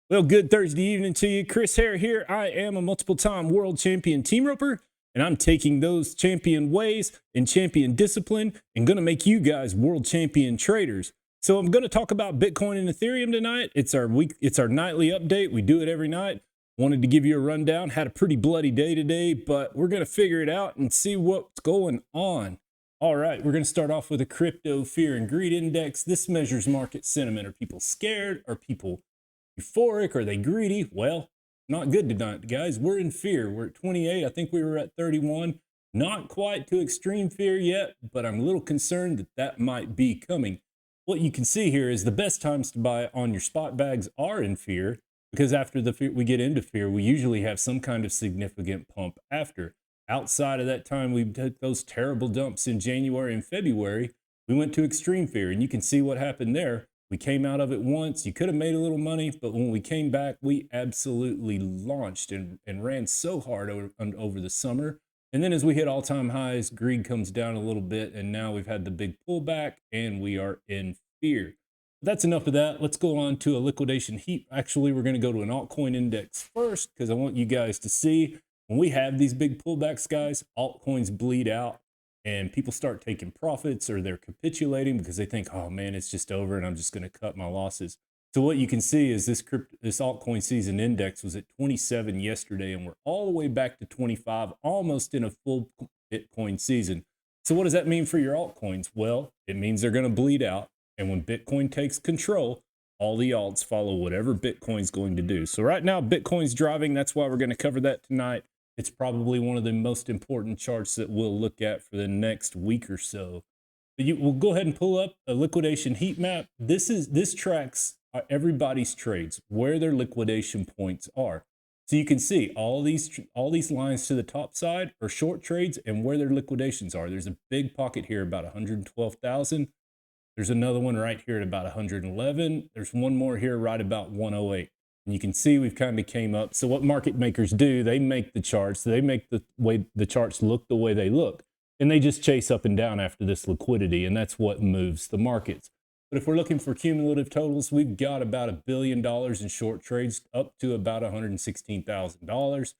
Well, good Thursday evening to you. Chris Hare here. I am a multiple-time world champion team roper, and I'm taking those champion ways and champion discipline and going to make you guys world champion traders. So I'm going to talk about Bitcoin and Ethereum tonight. It's our nightly update. We do it every night. Wanted to give you a rundown. Had a pretty bloody day today, but we're going to figure it out and see what's going on. All right, we're going to start off with a crypto fear and greed index. This measures market sentiment. Are people scared? Are people euphoric? Are they greedy? Well, not good tonight, guys. We're in fear. We're at 28. I think we were at 31. Not quite to extreme fear yet, but I'm a little concerned that that might be coming. What you can see here is the best times to buy on your spot bags are in fear, because after the fear, we get into fear, we usually have some kind of significant pump after. Outside of that time, we took those terrible dumps in January and February. We went to extreme fear, and you can see what happened there. We came out of it once. You could have made a little money, but when we came back, we absolutely launched and ran so hard over the summer. And then as we hit all-time highs, greed comes down a little bit, and now we've had the big pullback, and we are in fear. That's enough of that. Let's go on to a liquidation heap. Actually, we're going to go to an altcoin index first because I want you guys to see when we have these big pullbacks, guys, altcoins bleed out. And people start taking profits, or they're capitulating because they think, oh man, it's just over and I'm just going to cut my losses. So what you can see is this altcoin season index was at 27 yesterday, and we're all the way back to 25, almost in a full Bitcoin season. So what does that mean for your altcoins? Well, it means they're going to bleed out. And when Bitcoin takes control, all the alts follow whatever Bitcoin's going to do. So right now, Bitcoin's driving. That's why we're going to cover that tonight. It's probably one of the most important charts that we'll look at for the next week or so. We'll go ahead and pull up a liquidation heat map. This tracks everybody's trades, where their liquidation points are. So you can see all these lines to the top side are short trades and where their liquidations are. There's a big pocket here about 112,000. There's another one right here at about 111. There's one more here right about 108. And you can see we've kind of came up. So what market makers do, they make the charts. They make the charts look the way they look. And they just chase up and down after this liquidity. And that's what moves the markets. But if we're looking for cumulative totals, we've got about $1 billion in short trades up to about $116,000.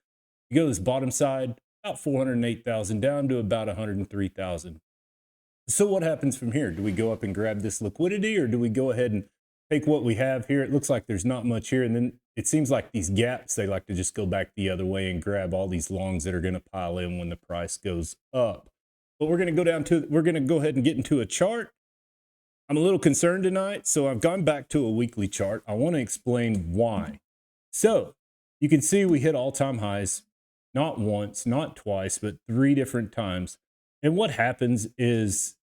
You go to this bottom side, about 408,000 down to about 103,000. So what happens from here? Do we go up and grab this liquidity, or do we go ahead and take what we have here? It looks like there's not much here. And then it seems like these gaps, they like to just go back the other way and grab all these longs that are going to pile in when the price goes up. But we're going to go ahead and get into a chart. I'm a little concerned tonight, so I've gone back to a weekly chart. I want to explain why. So you can see we hit all-time highs, not once, not twice, but 3 different times. And what happens is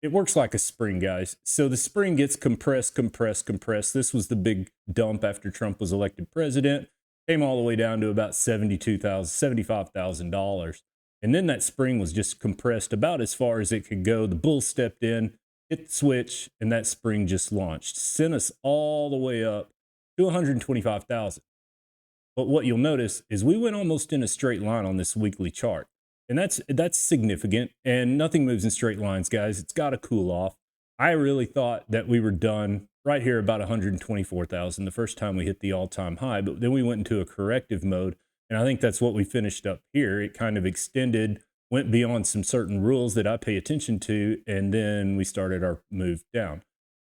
it works like a spring, guys. So the spring gets compressed. This was the big dump after Trump was elected president. Came all the way down to about $75,000. And then that spring was just compressed about as far as it could go. The bull stepped in, hit the switch, and that spring just launched. Sent us all the way up to 125,000. But what you'll notice is we went almost in a straight line on this weekly chart. And that's significant, and nothing moves in straight lines, guys. It's got to cool off. I really thought that we were done right here about 124,000 the first time we hit the all-time high, but then we went into a corrective mode, and I think that's what we finished up here. It kind of extended, went beyond some certain rules that I pay attention to, and then we started our move down.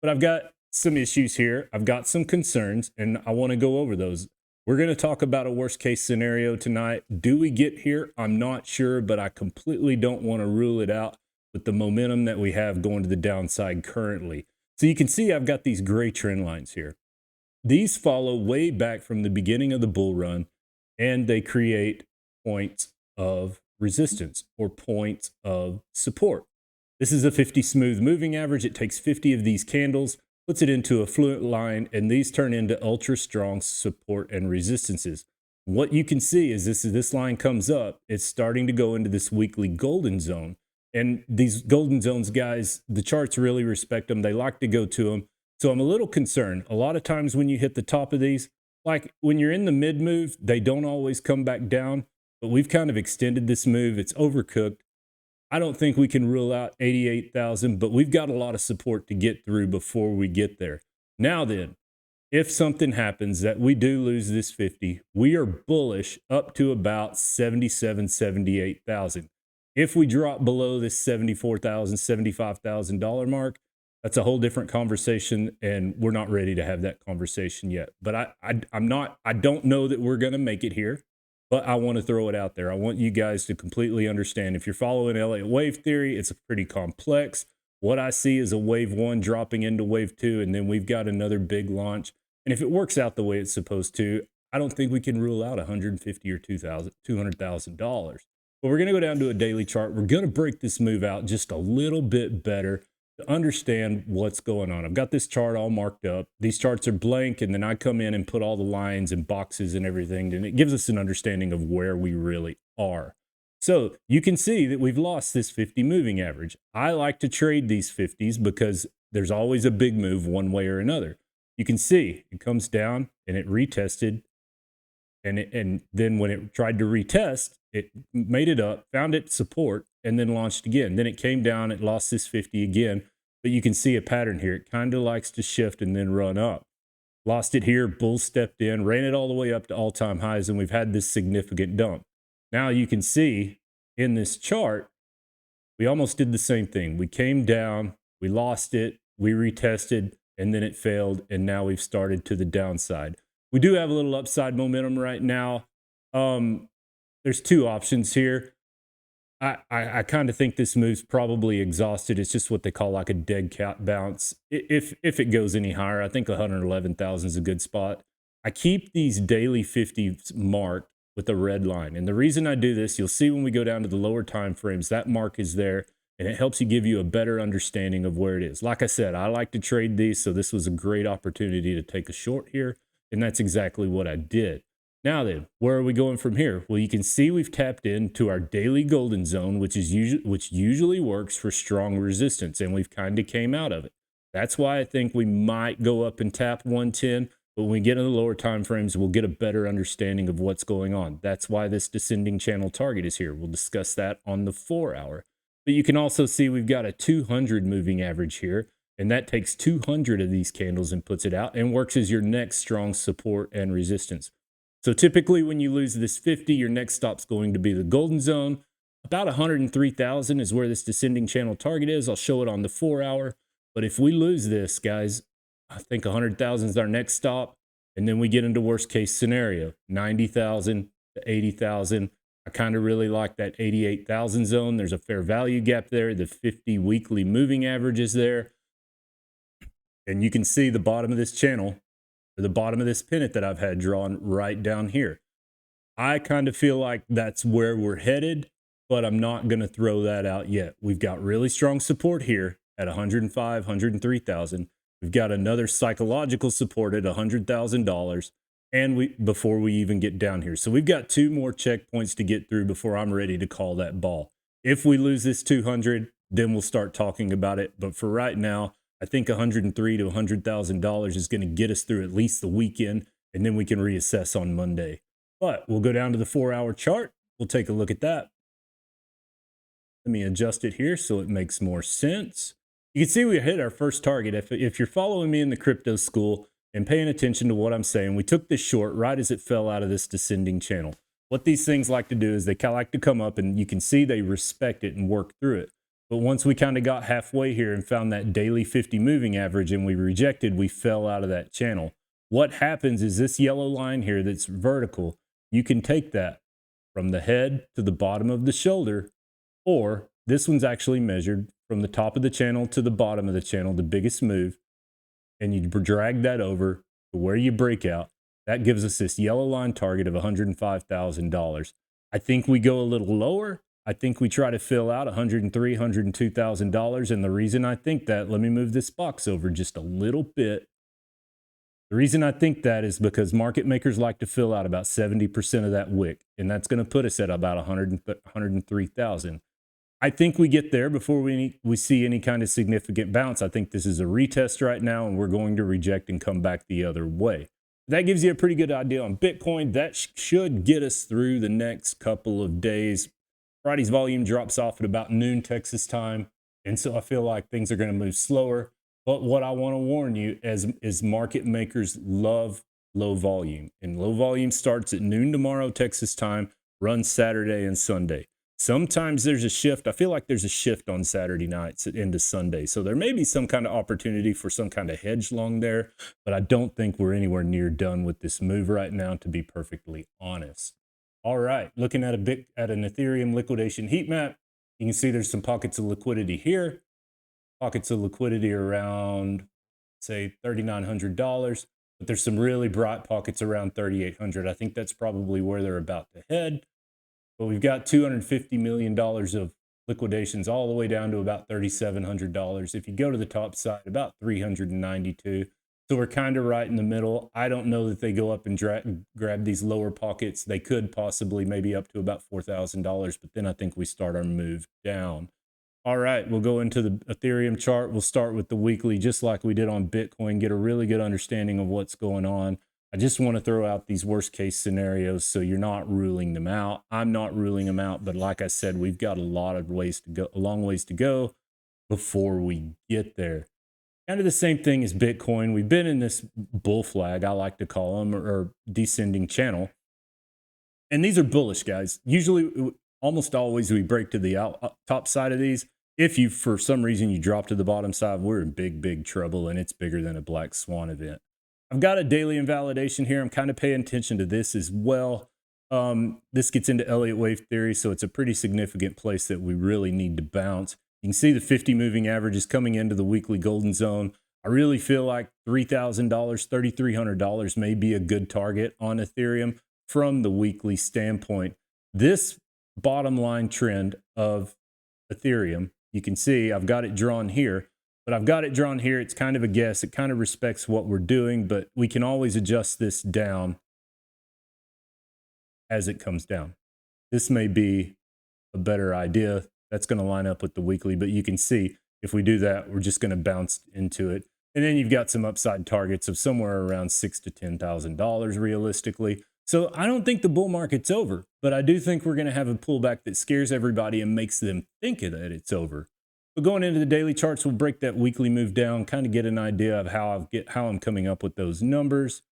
But I've got some issues here. I've got some concerns, and I want to go over those. We're going to talk about a worst case scenario tonight. Do we get here? I'm not sure, but I completely don't want to rule it out with the momentum that we have going to the downside currently. So you can see I've got these gray trend lines here. These follow way back from the beginning of the bull run, and they create points of resistance or points of support. This is a 50 smooth moving average. It takes 50 of these candles, puts it into a fluent line, and these turn into ultra strong support and resistances. What you can see is this line comes up, it's starting to go into this weekly golden zone. And these golden zones, guys, the charts really respect them. They like to go to them. So I'm a little concerned. A lot of times when you hit the top of these, like when you're in the mid move, they don't always come back down, but we've kind of extended this move. It's overcooked. I don't think we can rule out 88,000, but we've got a lot of support to get through before we get there. Now then, if something happens that we do lose this 50, we are bullish up to about 77, 78,000. If we drop below this $74,000, $75,000 mark, that's a whole different conversation, and we're not ready to have that conversation yet. But I don't know that we're going to make it here, but I want to throw it out there. I want you guys to completely understand. If you're following Elliott wave theory, it's pretty complex. What I see is a wave one dropping into wave two, and then we've got another big launch. And if it works out the way it's supposed to, I don't think we can rule out $150 or $200,000. But we're going to go down to a daily chart. We're going to break this move out just a little bit better to understand what's going on. I've got this chart all marked up. These charts are blank, and then I come in and put all the lines and boxes and everything, and it gives us an understanding of where we really are. So you can see that we've lost this 50 moving average. I like to trade these 50s because there's always a big move one way or another. You can see it comes down and it retested. And then when it tried to retest, it made it up, found its support, and then launched again. Then it came down, it lost this 50 again. But you can see a pattern here. It kind of likes to shift and then run up. Lost it here, bull stepped in, ran it all the way up to all-time highs, and we've had this significant dump. Now you can see in this chart, we almost did the same thing. We came down, we lost it, we retested, and then it failed, and now we've started to the downside. We do have a little upside momentum right now. There's two options here. I kind of think this move's probably exhausted. It's just what they call like a dead cat bounce. If it goes any higher, I think 111,000 is a good spot. I keep these daily 50s marked with a red line. And the reason I do this, you'll see when we go down to the lower time frames, that mark is there, and it helps you give you a better understanding of where it is. Like I said, I like to trade these, so this was a great opportunity to take a short here, and that's exactly what I did. Now then, where are we going from here? Well, you can see we've tapped into our daily golden zone, which usually works for strong resistance, and we've kind of came out of it. That's why I think we might go up and tap 110, but when we get in the lower time frames, we'll get a better understanding of what's going on. That's why this descending channel target is here. We'll discuss that on the 4 hour. But you can also see we've got a 200 moving average here, and that takes 200 of these candles and puts it out and works as your next strong support and resistance. So typically when you lose this 50, your next stop's going to be the golden zone. About 103,000 is where this descending channel target is. I'll show it on the 4 hour. But if we lose this, guys, I think 100,000 is our next stop. And then we get into worst case scenario, 90,000 to 80,000. I kind of really like that 88,000 zone. There's a fair value gap there. The 50 weekly moving average is there. And you can see the bottom of this channel, or the bottom of this pennant that I've had drawn right down here. I kind of feel like that's where we're headed, but I'm not going to throw that out yet. We've got really strong support here at 105, 103,000. We've got another psychological support at $100,000, and before we even get down here. So we've got two more checkpoints to get through before I'm ready to call that ball. If we lose this 200, then we'll start talking about it. But for right now, I think $103,000 to $100,000 is going to get us through at least the weekend, and then we can reassess on Monday. But we'll go down to the 4 hour chart. We'll take a look at that. Let me adjust it here so it makes more sense. You can see we hit our first target. If you're following me in the crypto school and paying attention to what I'm saying, we took this short right as it fell out of this descending channel. What these things like to do is they like to come up, and you can see they respect it and work through it. But once we kind of got halfway here and found that daily 50 moving average and we rejected, we fell out of that channel. What happens is this yellow line here that's vertical, you can take that from the head to the bottom of the shoulder, or this one's actually measured from the top of the channel to the bottom of the channel, the biggest move, and you drag that over to where you break out. That gives us this yellow line target of $105,000. I think we go a little lower. I think we try to fill out $103,000, $102,000. And the reason I think that, let me move this box over just a little bit. The reason I think that is because market makers like to fill out about 70% of that wick. And that's going to put us at about 103,000. I think we get there before we see any kind of significant bounce. I think this is a retest right now, and we're going to reject and come back the other way. That gives you a pretty good idea on Bitcoin. That should get us through the next couple of days. Friday's volume drops off at about noon Texas time, and so I feel like things are going to move slower. But what I want to warn you is market makers love low volume, and low volume starts at noon tomorrow, Texas time, runs Saturday and Sunday. Sometimes there's a shift. I feel like there's a shift on Saturday nights into Sunday. So there may be some kind of opportunity for some kind of hedge long there, but I don't think we're anywhere near done with this move right now, to be perfectly honest. All right, looking at an Ethereum liquidation heat map, you can see there's some pockets of liquidity here, pockets of liquidity around, say, $3,900, but there's some really bright pockets around 3,800. I think that's probably where they're about to head. But we've got $250 million of liquidations all the way down to about $3,700. If you go to the top side, about 392. So we're kind of right in the middle. I don't know that they go up and grab these lower pockets. They could possibly maybe up to about $4,000, but then I think we start our move down. All right, we'll go into the Ethereum chart. We'll start with the weekly, just like we did on Bitcoin, get a really good understanding of what's going on. I just want to throw out these worst case scenarios so you're not ruling them out. I'm not ruling them out, but like I said, we've got a long ways to go before we get there. Kind of the same thing as Bitcoin. We've been in this bull flag, I like to call them, or descending channel. And these are bullish, guys. Usually, almost always, we break to the top side of these. If you, for some reason, you drop to the bottom side, we're in big, big trouble, and it's bigger than a black swan event. I've got a daily invalidation here. I'm kind of paying attention to this as well. This gets into Elliott wave theory, so it's a pretty significant place that we really need to bounce. You can see the 50 moving average is coming into the weekly golden zone. I really feel like $3,000, $3,300 may be a good target on Ethereum from the weekly standpoint. This bottom line trend of Ethereum, you can see I've got it drawn here, but I've got it drawn here. It's kind of a guess. It kind of respects what we're doing, but we can always adjust this down as it comes down. This may be a better idea. That's going to line up with the weekly, but you can see if we do that, we're just going to bounce into it. And then you've got some upside targets of somewhere around $6,000 to $10,000 realistically. So I don't think the bull market's over, but I do think we're going to have a pullback that scares everybody and makes them think that it's over. But going into the daily charts, we'll break that weekly move down, kind of get an idea of how I'm coming up with those numbers.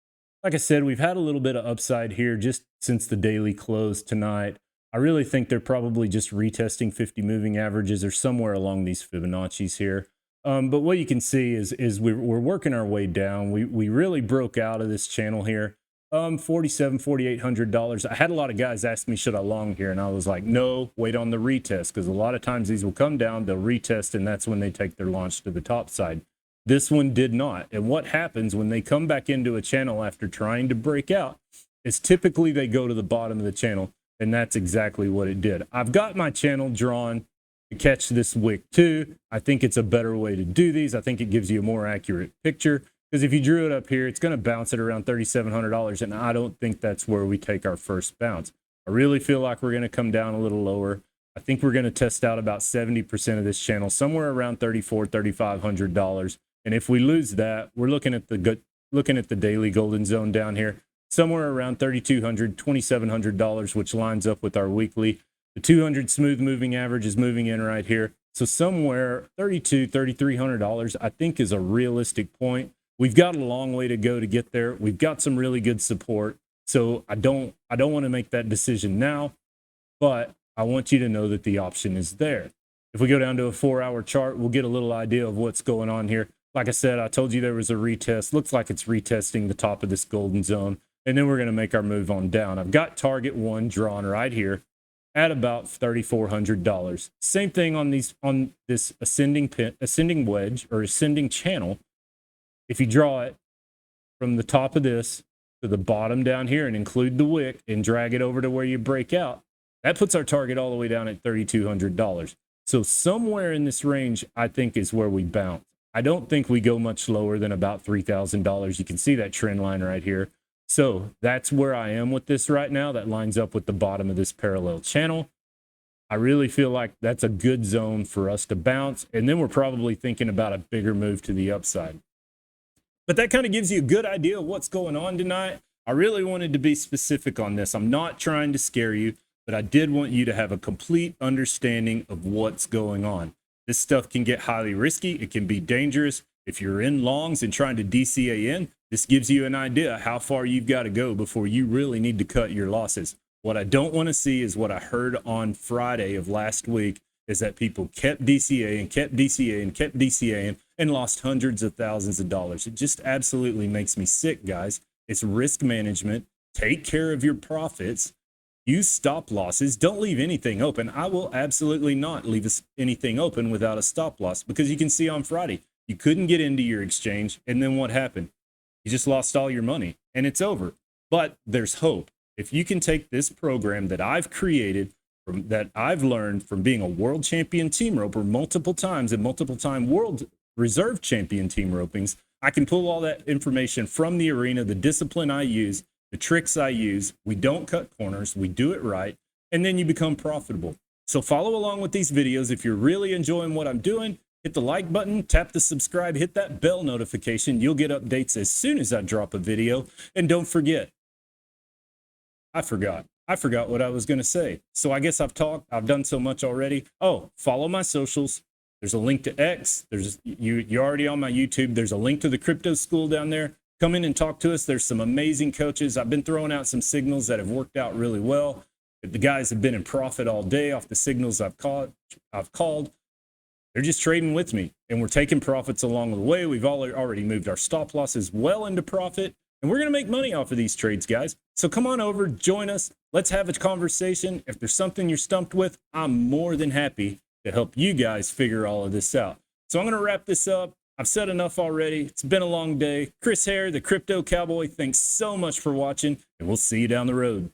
Like I said, we've had a little bit of upside here just since the daily close tonight. I really think they're probably just retesting 50 moving averages or somewhere along these Fibonacci's here. But what you can see is we're working our way down. We really broke out of this channel here. $4,700, $4,800. I had a lot of guys ask me, should I long here? And I was like, no, wait on the retest, because a lot of times these will come down, they'll retest, and that's when they take their launch to the top side. This one did not. And what happens when they come back into a channel after trying to break out is typically they go to the bottom of the channel. And that's exactly what it did. I've got my channel drawn to catch this wick too. I think it's a better way to do these. I think it gives you a more accurate picture, because if you drew it up here, it's going to bounce at around $3,700. And I don't think that's where we take our first bounce. I really feel like we're going to come down a little lower. I think we're going to test out about 70% of this channel, somewhere around $3,400, $3,500. And if we lose that, we're looking at the daily golden zone down here, somewhere around $3,200, $2,700, which lines up with our weekly. The 200 smooth moving average is moving in right here. So somewhere $3,200, $3,300, I think, is a realistic point. We've got a long way to go to get there. We've got some really good support. So I don't want to make that decision now, but I want you to know that the option is there. If we go down to a 4-hour chart, we'll get a little idea of what's going on here. Like I said, I told you there was a retest. Looks like it's retesting the top of this golden zone. And then we're going to make our move on down. I've got target one drawn right here at about $3,400. Same thing on this ascending wedge or ascending channel. If you draw it from the top of this to the bottom down here and include the wick and drag it over to where you break out, that puts our target all the way down at $3,200. So somewhere in this range, I think, is where we bounce. I don't think we go much lower than about $3,000. You can see that trend line right here. So that's where I am with this right now. That lines up with the bottom of this parallel channel. I really feel like that's a good zone for us to bounce. And then we're probably thinking about a bigger move to the upside. But that kind of gives you a good idea of what's going on tonight. I really wanted to be specific on this. I'm not trying to scare you, but I did want you to have a complete understanding of what's going on. This stuff can get highly risky. It can be dangerous. If you're in longs and trying to DCA in, this gives you an idea how far you've got to go before you really need to cut your losses. What I don't want to see is what I heard on Friday of last week, is that people kept DCAing, kept DCAing, kept DCAing, and lost hundreds of thousands of dollars. It just absolutely makes me sick, guys. It's risk management. Take care of your profits. Use stop losses. Don't leave anything open. I will absolutely not leave anything open without a stop loss, because you can see on Friday, you couldn't get into your exchange. And then what happened? You just lost all your money and it's over. But there's hope. If you can take this program that I've created, that I've learned from being a world champion team roper multiple times and multiple time world reserve champion team ropings, I can pull all that information from the arena, the discipline I use, the tricks I use. We don't cut corners. We do it right. And then you become profitable. So follow along with these videos. If you're really enjoying what I'm doing, hit the like button, tap the subscribe, hit that bell notification. You'll get updates as soon as I drop a video. And don't forget, I forgot what I was going to say. So I guess I've done so much already. Oh, follow my socials. There's a link to X. You're already on my YouTube. There's a link to the crypto school down there. Come in and talk to us. There's some amazing coaches. I've been throwing out some signals that have worked out really well. The guys have been in profit all day off the signals I've called. They're just trading with me, and we're taking profits along the way. We've already moved our stop losses well into profit, and we're going to make money off of these trades, guys. So come on over, join us. Let's have a conversation. If there's something you're stumped with, I'm more than happy to help you guys figure all of this out. So I'm going to wrap this up. I've said enough already. It's been a long day. Chris Hare, the Crypto Cowboy, thanks so much for watching, and we'll see you down the road.